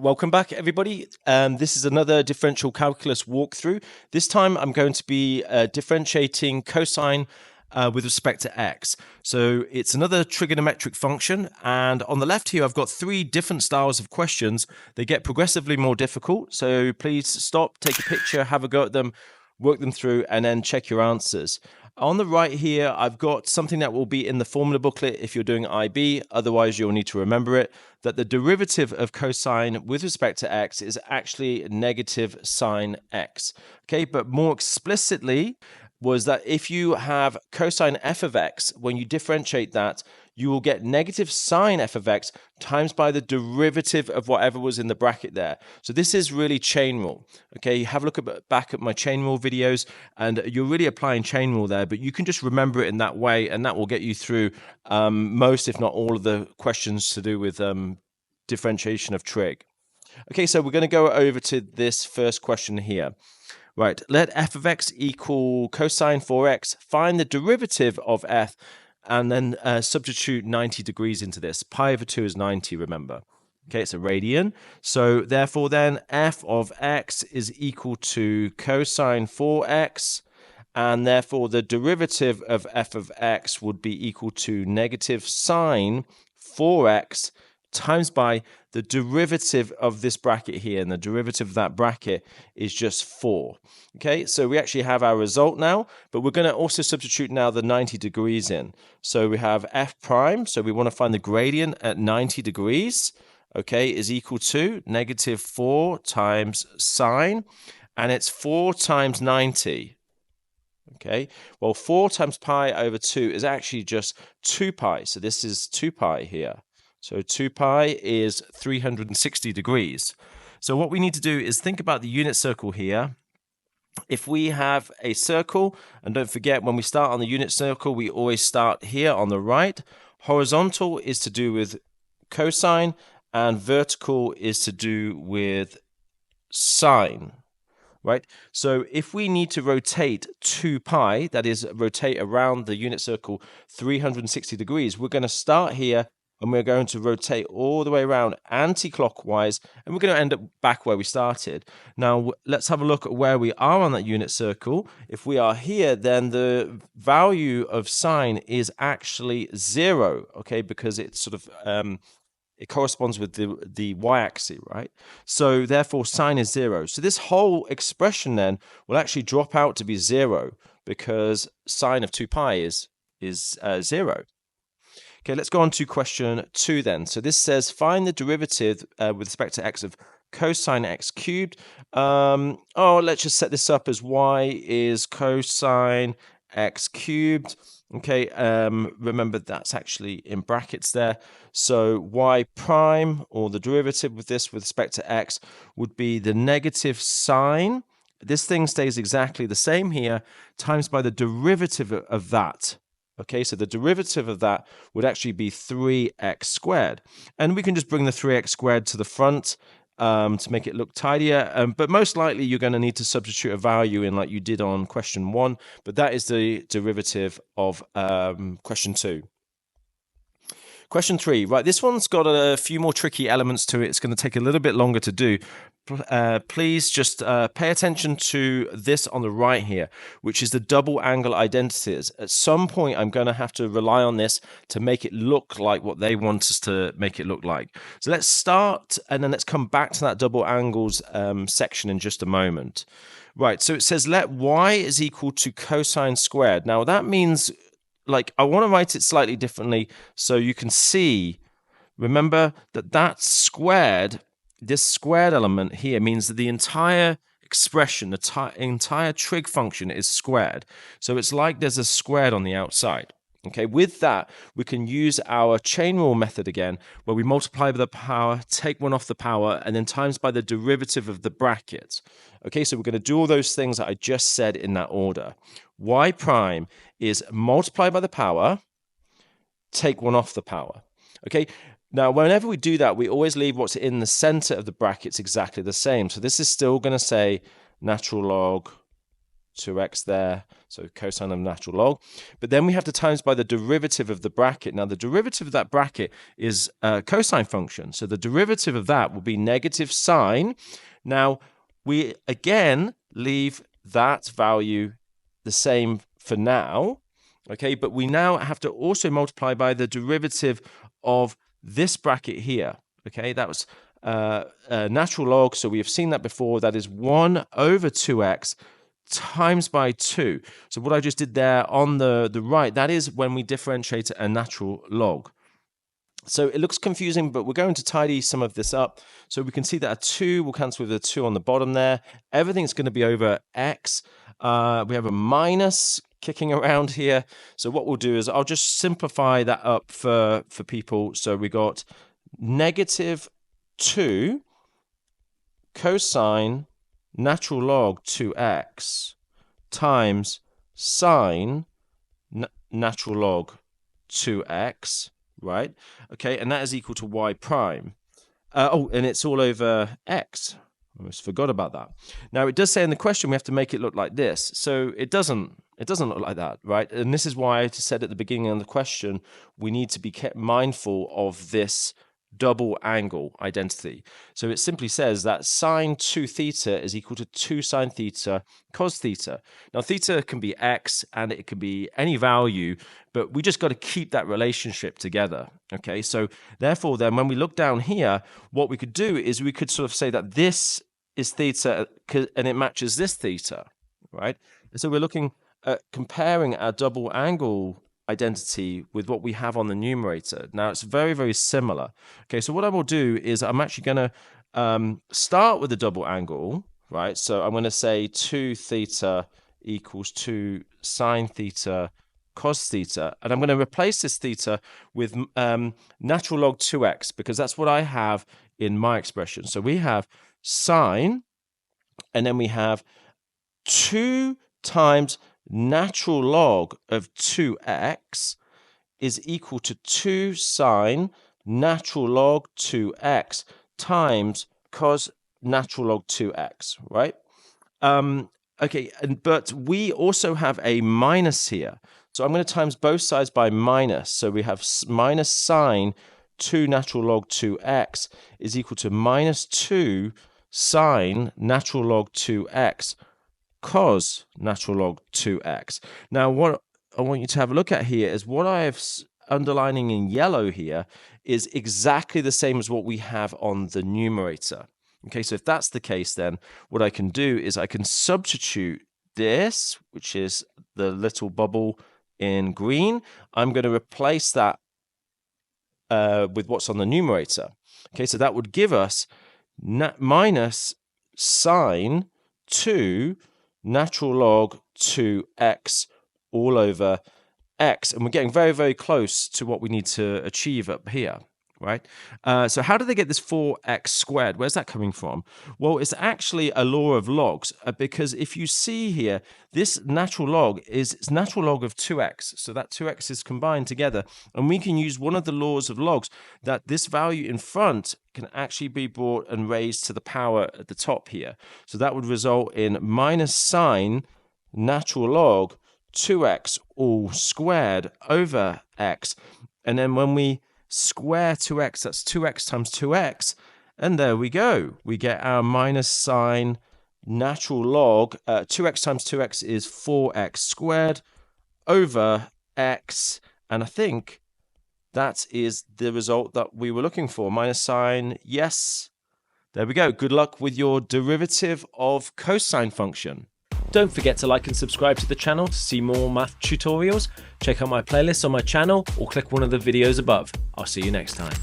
Welcome back, everybody. This is another differential calculus walkthrough. This time I'm going to be differentiating cosine with respect to x. So it's another trigonometric function, and on the left here I've got three different styles of questions. They get progressively more difficult, so please stop, take a picture, have a go at them, work them through, and then check your answers. On the right here, I've got something that will be in the formula booklet if you're doing IB, otherwise you'll need to remember it, that the derivative of cosine with respect to x is actually negative sine x. Okay, but more explicitly was that if you have cosine f of x, when you differentiate that, you will get negative sine f of x times by the derivative of whatever was in the bracket there. So this is really chain rule. Okay, have a look back at my chain rule videos, and you're really applying chain rule there, but you can just remember it in that way, and that will get you through most, if not all, of the questions to do with differentiation of trig. Okay, so we're going to go over to this first question here. Right, let f of x equal cosine 4x, find the derivative of f, and then substitute 90 degrees into this. Pi over 2 is 90, remember. Okay, it's a radian. So therefore then, f of x is equal to cosine 4x, and therefore the derivative of f of x would be equal to negative sine 4x times by the derivative of this bracket here, and the derivative of that bracket is just 4. Okay, so we actually have our result now, but we're going to also substitute now the 90 degrees in. So we have f prime, so we want to find the gradient at 90 degrees, okay, is equal to negative 4 times sine, and it's 4 times 90. Okay, well, 4 times pi over 2 is actually just 2 pi, so this is 2 pi here. So 2 pi is 360 degrees. So what we need to do is think about the unit circle here. If we have a circle, and don't forget when we start on the unit circle, we always start here on the right. Horizontal is to do with cosine, and vertical is to do with sine. Right? So if we need to rotate 2 pi, that is rotate around the unit circle 360 degrees, we're going to start here, and we're going to rotate all the way around anti-clockwise, and we're going to end up back where we started. Now, let's have a look at where we are on that unit circle. If we are here, then the value of sine is actually 0, okay, because it's sort of it corresponds with the y-axis, right? So therefore, sine is 0. So this whole expression then will actually drop out to be 0 because sine of 2 pi is 0. Okay, let's go on to question 2 then. So this says, find the derivative with respect to x of cosine x cubed. Let's just set this up as y is cosine x cubed. Okay, remember that's actually in brackets there. So y prime, or the derivative with this with respect to x, would be the negative sine. This thing stays exactly the same here, times by the derivative of that. Okay, so the derivative of that would actually be 3x squared. And we can just bring the 3x squared to the front to make it look tidier. But most likely you're going to need to substitute a value in like you did on question 1. But that is the derivative of question 2. Question 3, right, this one's got a few more tricky elements to it. It's going to take a little bit longer to do. Please just pay attention to this on the right here, which is the double angle identities. At some point, I'm going to have to rely on this to make it look like what they want us to make it look like. So let's start, and then let's come back to that double angles section in just a moment. Right, so it says let y is equal to cosine squared. Now, that means, like, I want to write it slightly differently so you can see, remember that squared, this squared element here means that the entire expression, the entire trig function is squared. So it's like there's a squared on the outside. Okay, with that, we can use our chain rule method again, where we multiply by the power, take one off the power, and then times by the derivative of the bracket. Okay, so we're going to do all those things that I just said in that order. Y prime is multiply by the power, take one off the power. Okay, now whenever we do that, we always leave what's in the center of the brackets exactly the same. So this is still going to say natural log 2x there, so cosine of natural log. But then we have to times by the derivative of the bracket. Now, the derivative of that bracket is a cosine function. So the derivative of that will be negative sine. Now, we again leave that value the same for now, okay? But we now have to also multiply by the derivative of this bracket here, okay? That was natural log, so we have seen that before. That is 1 over 2x times by 2. So what I just did there on the right, that is when we differentiate a natural log. So it looks confusing, but we're going to tidy some of this up. So we can see that a 2 will cancel with a 2 on the bottom there. Everything's going to be over x. We have a minus kicking around here. So what we'll do is I'll just simplify that up for people. So we got negative 2 cosine natural log 2x times sine natural log 2x, right? Okay, and that is equal to y prime. And it's all over x. I almost forgot about that. Now, it does say in the question we have to make it look like this. So it doesn't look like that, right? And this is why I said at the beginning of the question, we need to be kept mindful of this double angle identity. So it simply says that sine 2 theta is equal to 2 sine theta cos theta. Now, theta can be x and it can be any value, but we just got to keep that relationship together. Okay, so therefore, then when we look down here, what we could do is we could sort of say that this is theta and it matches this theta, right? And so we're looking at comparing our double angle identity with what we have on the numerator. Now, it's very, very similar. Okay, so what I will do is I'm actually going to start with the double angle, right? So I'm going to say 2 theta equals 2 sine theta cos theta, and I'm going to replace this theta with natural log 2x, because that's what I have in my expression. So we have sine, and then we have 2 times natural log of 2x is equal to 2 sine natural log 2x times cos natural log 2x, right? Okay, but we also have a minus here. So I'm going to times both sides by minus. So we have minus sine 2 natural log 2x is equal to minus 2 sine natural log 2x cos natural log 2x. Now, what I want you to have a look at here is what I have underlining in yellow here is exactly the same as what we have on the numerator. Okay, so if that's the case, then what I can do is I can substitute this, which is the little bubble in green. I'm going to replace that with what's on the numerator. Okay, so that would give us minus sine 2 natural log 2x all over x. And we're getting very, very close to what we need to achieve up here, right? So how do they get this 4x squared? Where's that coming from? Well, it's actually a law of logs, because if you see here, this natural log is natural log of 2x. So that 2x is combined together. And we can use one of the laws of logs that this value in front can actually be brought and raised to the power at the top here. So that would result in minus sine natural log 2x all squared over x. And then when we square 2x, that's 2x times 2x. And there we go. We get our minus sine natural log. 2x times 2x is 4x squared over x. And I think that is the result that we were looking for. Minus sine, yes. There we go. Good luck with your derivative of cosine function. Don't forget to like and subscribe to the channel to see more math tutorials. Check out my playlist on my channel or click one of the videos above. I'll see you next time.